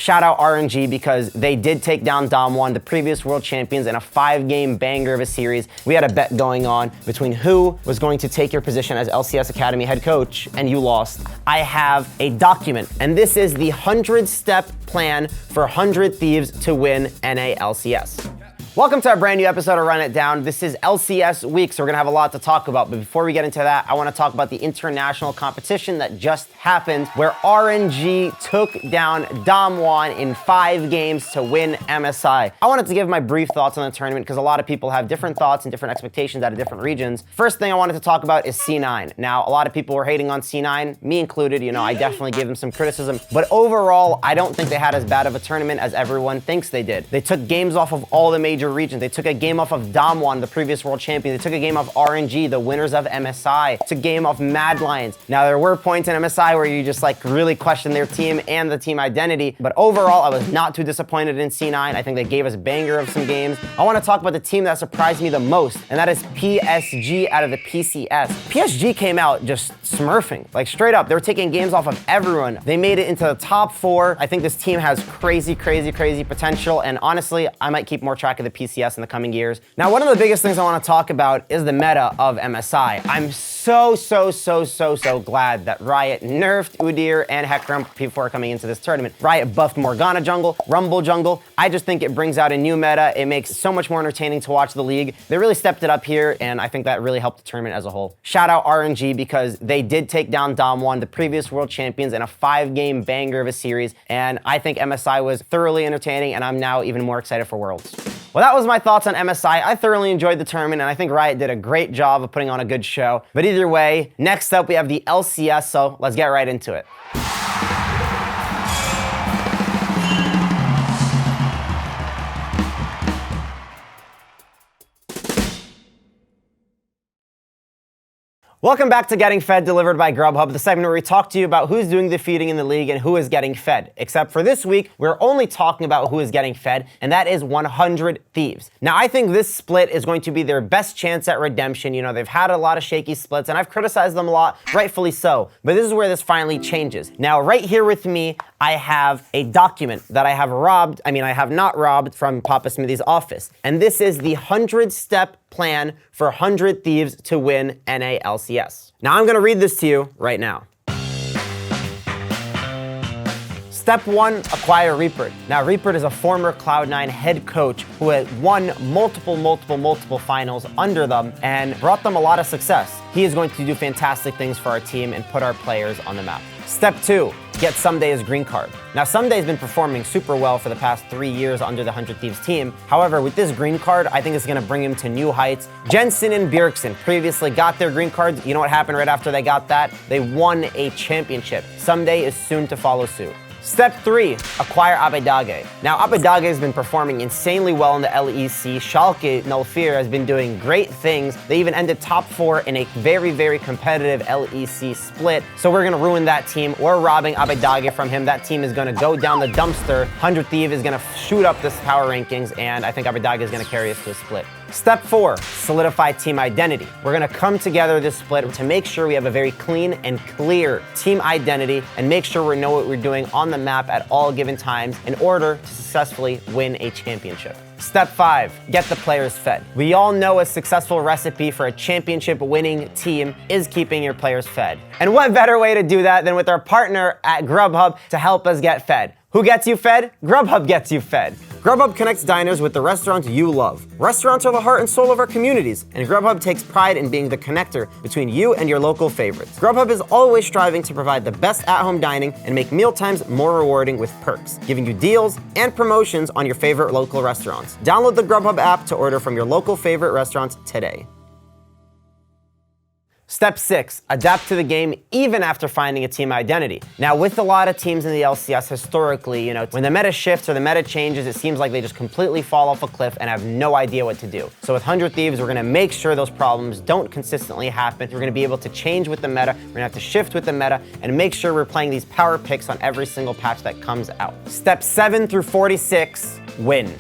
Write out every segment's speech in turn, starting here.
Shout out RNG because they did take down Damwon, the previous world champions, in a 5-game banger of a series. We had a bet going on between who was going to take your position as LCS Academy head coach, and you lost. I have a document, and this is the 100-step plan for 100 Thieves to win NA LCS. Welcome to our brand new episode of Run It Down. This is LCS week, so we're gonna have a lot to talk about. But before we get into that, I wanna talk about the international competition that just happened, where RNG took down Damwon in 5 games to win MSI. I wanted to give my brief thoughts on the tournament because a lot of people have different thoughts and different expectations out of different regions. First thing I wanted to talk about is C9. Now, a lot of people were hating on C9, me included. You know, I definitely gave them some criticism. But overall, I don't think they had as bad of a tournament as everyone thinks they did. They took games off of all the major regions. They took a game off of Damwon, the previous world champion. They took a game off RNG, the winners of MSI. Took a game off Mad Lions. Now, there were points in MSI where you just like really question their team and the team identity, but overall, I was not too disappointed in C9. I think they gave us a banger of some games. I want to talk about the team that surprised me the most, and that is PSG out of the PCS. PSG came out just smurfing, like straight up. They were taking games off of everyone. They made it into the top 4. I think this team has crazy potential, and honestly, I might keep more track of the PCS in the coming years. Now, one of the biggest things I want to talk about is the meta of MSI. I'm so glad that Riot nerfed Udyr and Hecarim before coming into this tournament. Riot buffed Morgana jungle, Rumble jungle. I just think it brings out a new meta. It makes it so much more entertaining to watch the league. They really stepped it up here, and I think that really helped the tournament as a whole. Shout out RNG because they did take down Damwon, the previous world champions, in a 5-game banger of a series, and I think MSI was thoroughly entertaining, and I'm now even more excited for Worlds. Well, that was my thoughts on MSI. I thoroughly enjoyed the tournament, and I think Riot did a great job of putting on a good show. But either way, next up we have the LCS, so let's get right into it. Welcome back to Getting Fed, delivered by Grubhub, the segment where we talk to you about who's doing the feeding in the league and who is getting fed. Except for this week, we're only talking about who is getting fed, and that is 100 Thieves. Now, I think this split is going to be their best chance at redemption. You know, they've had a lot of shaky splits, and I've criticized them a lot, rightfully so. But this is where this finally changes. Now, right here with me, I have a document that I have not robbed from Papa Smithy's office. And this is the 100-step plan for 100 Thieves to win NA LCS. Now, I'm gonna read this to you right now. Step 1, acquire Repeared. Now, Repeared is a former Cloud9 head coach who had won multiple finals under them and brought them a lot of success. He is going to do fantastic things for our team and put our players on the map. Step 2, get Ssumday as green card. Now, Ssumday has been performing super well for the past 3 years under the 100 Thieves team. However, with this green card, I think it's gonna bring him to new heights. Jensen and Bjergsen previously got their green cards. You know what happened right after they got that? They won a championship. Ssumday is soon to follow suit. Step 3, acquire Abbedagge. Now, Abbedagge has been performing insanely well in the LEC. Schalke 04 has been doing great things. They even ended top 4 in a very competitive LEC split. So we're gonna ruin that team. We're robbing Abbedagge from him. That team is gonna go down the dumpster. 100 Thieves is gonna shoot up this power rankings, and I think Abbedagge is gonna carry us to a split. Step 4, solidify team identity. We're gonna come together this split to make sure we have a very clean and clear team identity and make sure we know what we're doing on the map at all given times in order to successfully win a championship. Step 5, get the players fed. We all know a successful recipe for a championship winning team is keeping your players fed. And what better way to do that than with our partner at Grubhub to help us get fed? Who gets you fed? Grubhub gets you fed. Grubhub connects diners with the restaurants you love. Restaurants are the heart and soul of our communities, and Grubhub takes pride in being the connector between you and your local favorites. Grubhub is always striving to provide the best at-home dining and make mealtimes more rewarding with perks, giving you deals and promotions on your favorite local restaurants. Download the Grubhub app to order from your local favorite restaurants today. Step 6, adapt to the game even after finding a team identity. Now, with a lot of teams in the LCS historically, you know, when the meta shifts or the meta changes, it seems like they just completely fall off a cliff and have no idea what to do. So with 100 Thieves, we're gonna make sure those problems don't consistently happen. We're gonna be able to change with the meta, we're gonna have to shift with the meta, and make sure we're playing these power picks on every single patch that comes out. Step 7 through 46, win.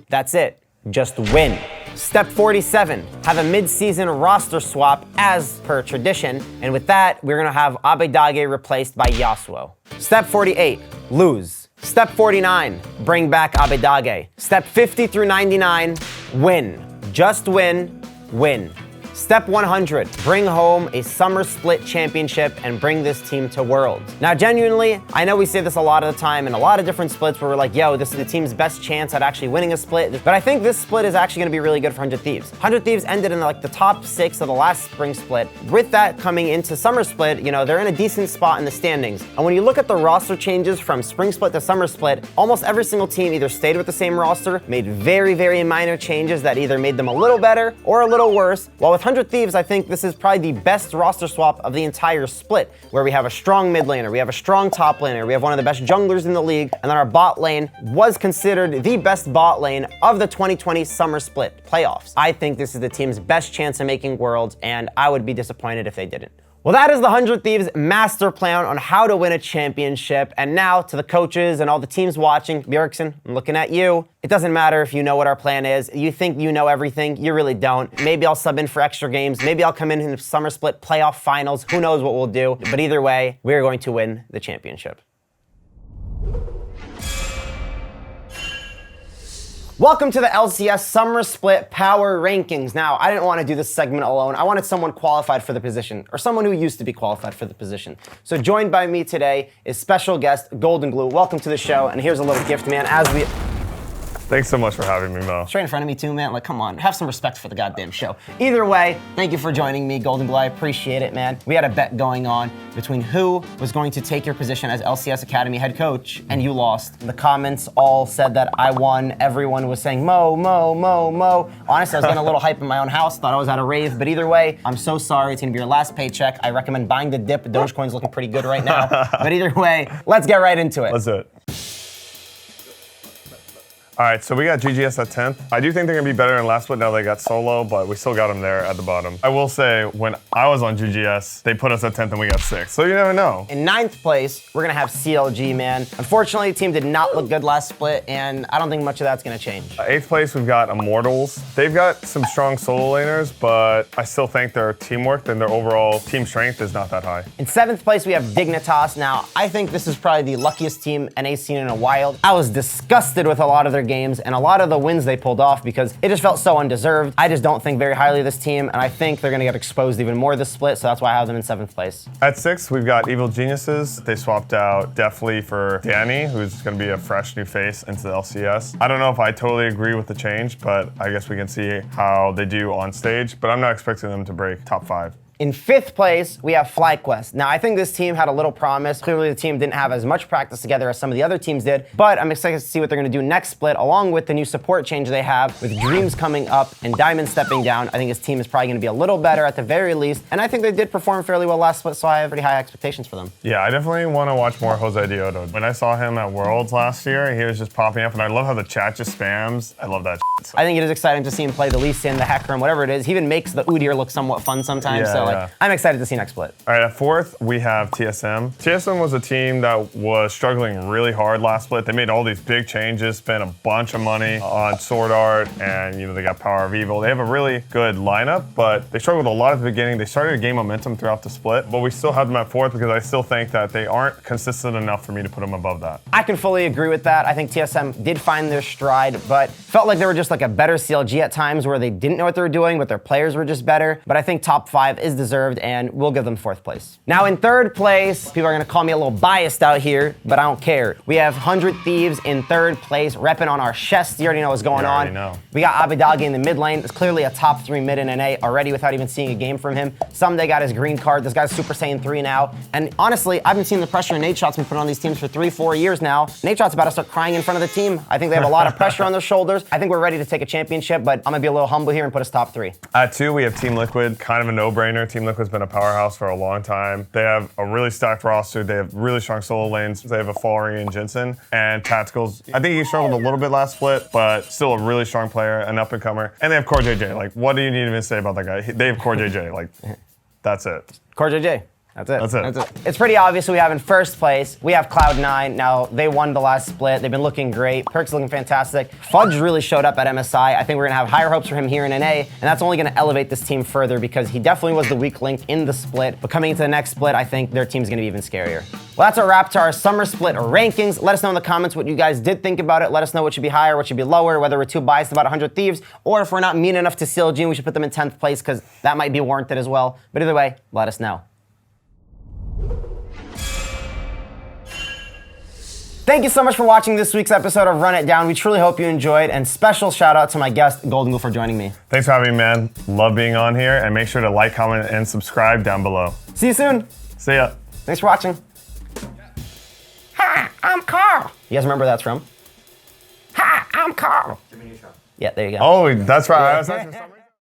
That's it, just win. Step 47, have a mid-season roster swap as per tradition, and with that, we're gonna have Abbedagge replaced by Yassuo. Step 48, lose. Step 49, bring back Abbedagge. Step 50 through 99, win. Just win, win. Step 100, bring home a Summer Split championship and bring this team to Worlds. Now, genuinely, I know we say this a lot of the time in a lot of different splits where we're like, yo, this is the team's best chance at actually winning a split. But I think this split is actually gonna be really good for 100 Thieves. 100 Thieves ended in like the top 6 of the last spring split. With that coming into Summer Split, you know, they're in a decent spot in the standings. And when you look at the roster changes from spring split to Summer Split, almost every single team either stayed with the same roster, made very, very minor changes that either made them a little better or a little worse. While with 100 Thieves, I think this is probably the best roster swap of the entire split, where we have a strong mid laner, we have a strong top laner, we have one of the best junglers in the league, and then our bot lane was considered the best bot lane of the 2020 Summer Split playoffs. I think this is the team's best chance of making Worlds, and I would be disappointed if they didn't. Well, that is the 100 Thieves master plan on how to win a championship. And now to the coaches and all the teams watching, Bjergsen, I'm looking at you. It doesn't matter if you know what our plan is. You think you know everything. You really don't. Maybe I'll sub in for extra games. Maybe I'll come in the Summer Split playoff finals. Who knows what we'll do. But either way, we're going to win the championship. Welcome to the LCS Summer Split Power Rankings. Now, I didn't want to do this segment alone. I wanted someone qualified for the position, or someone who used to be qualified for the position. So joined by me today is special guest GoldenGlue. Welcome to the show, and here's a little gift, man. Thanks so much for having me, Mo. Straight in front of me too, man. Like, come on, have some respect for the goddamn show. Either way, thank you for joining me, GoldenGlue. I appreciate it, man. We had a bet going on between who was going to take your position as LCS Academy head coach, and you lost. The comments all said that I won. Everyone was saying, Mo, Mo, Mo, Mo. Honestly, I was getting a little hype in my own house, thought I was at a rave, but either way, I'm so sorry. It's gonna be your last paycheck. I recommend buying the dip. Dogecoin's looking pretty good right now. But either way, let's get right into it. Let's do it. All right, so we got GGS at 10th. I do think they're gonna be better than last split now they got solo, but we still got them there at the bottom. I will say, when I was on GGS, they put us at 10th and we got 6th, so you never know. In 9th place, we're gonna have CLG, man. Unfortunately, the team did not look good last split, and I don't think much of that's gonna change. 8th place, we've got Immortals. They've got some strong solo laners, but I still think their teamwork and their overall team strength is not that high. In 7th place, we have Dignitas. Now, I think this is probably the luckiest team NA seen in a while. I was disgusted with a lot of their games and a lot of the wins they pulled off because it just felt so undeserved. I just don't think very highly of this team, and I think they're gonna get exposed even more this split, so that's why I have them in 7th place. At 6th, we've got Evil Geniuses. They swapped out Deftly for Danny, who's gonna be a fresh new face into the LCS. I don't know if I totally agree with the change, but I guess we can see how they do on stage, but I'm not expecting them to break top 5. In 5th place, we have FlyQuest. Now, I think this team had a little promise. Clearly, the team didn't have as much practice together as some of the other teams did, but I'm excited to see what they're gonna do next split, along with the new support change they have with Dreams coming up and Diamond stepping down. I think his team is probably gonna be a little better at the very least, and I think they did perform fairly well last split, so I have pretty high expectations for them. Yeah, I definitely wanna watch more Jose Dioto. When I saw him at Worlds last year, he was just popping up, and I love how the chat just spams. I love that shit. I think it is exciting to see him play the Lee Sin, the Hecarim, whatever it is. He even makes the Udyr look somewhat fun sometimes, like, I'm excited to see next split. All right, at 4th, we have TSM. TSM was a team that was struggling really hard last split. They made all these big changes, spent a bunch of money on Sword Art, and they got Power of Evil. They have a really good lineup, but they struggled a lot at the beginning. They started to gain momentum throughout the split, but we still have them at 4th because I still think that they aren't consistent enough for me to put them above that. I can fully agree with that. I think TSM did find their stride, but felt like they were just like a better CLG at times where they didn't know what they were doing, but their players were just better. But I think top 5 is deserved, and we'll give them 4th place. Now in 3rd place, people are gonna call me a little biased out here, but I don't care. We have 100 Thieves in 3rd place, repping on our chest. You already know what's going on. Know. We got Abbedagge in the mid lane. It's clearly a top 3 mid in NA already without even seeing a game from him. Ssumday got his green card. This guy's Super Saiyan 3 now. And honestly, I've been seeing the pressure Nadeshot's been putting on these teams for 3-4 years now. Nadeshot's about to start crying in front of the team. I think they have a lot of pressure on their shoulders. I think we're ready to take a championship, but I'm gonna be a little humble here and put us top 3. At 2, we have Team Liquid, kind of a no-brainer. Team Liquid's been a powerhouse for a long time. They have a really stacked roster. They have really strong solo lanes. They have a Fallery and Jensen. And Tacticals, I think he struggled a little bit last split, but still a really strong player, an up-and-comer. And they have Core JJ. Like, what do you need to even say about that guy? They have Core JJ. Like, that's it. Core JJ. That's it. That's it. It's pretty obvious who we have in first place. We have Cloud9. Now, they won the last split. They've been looking great. Perk's looking fantastic. Fudge really showed up at MSI. I think we're going to have higher hopes for him here in NA, and that's only going to elevate this team further because he definitely was the weak link in the split. But coming into the next split, I think their team's going to be even scarier. Well, that's a wrap to our Summer Split rankings. Let us know in the comments what you guys did think about it. Let us know what should be higher, what should be lower, whether we're too biased about 100 Thieves, or if we're not mean enough to CLG, we should put them in 10th place because that might be warranted as well. But either way, let us know. Thank you so much for watching this week's episode of Run It Down. We truly hope you enjoyed, and special shout out to my guest, GoldenGlue, for joining me. Thanks for having me, man. Love being on here, and make sure to like, comment, and subscribe down below. See you soon. See ya. Thanks for watching. Hi, I'm Carl. You guys remember where that's from? Hi, I'm Carl. Yeah, there you go. Oh, that's right. I was actually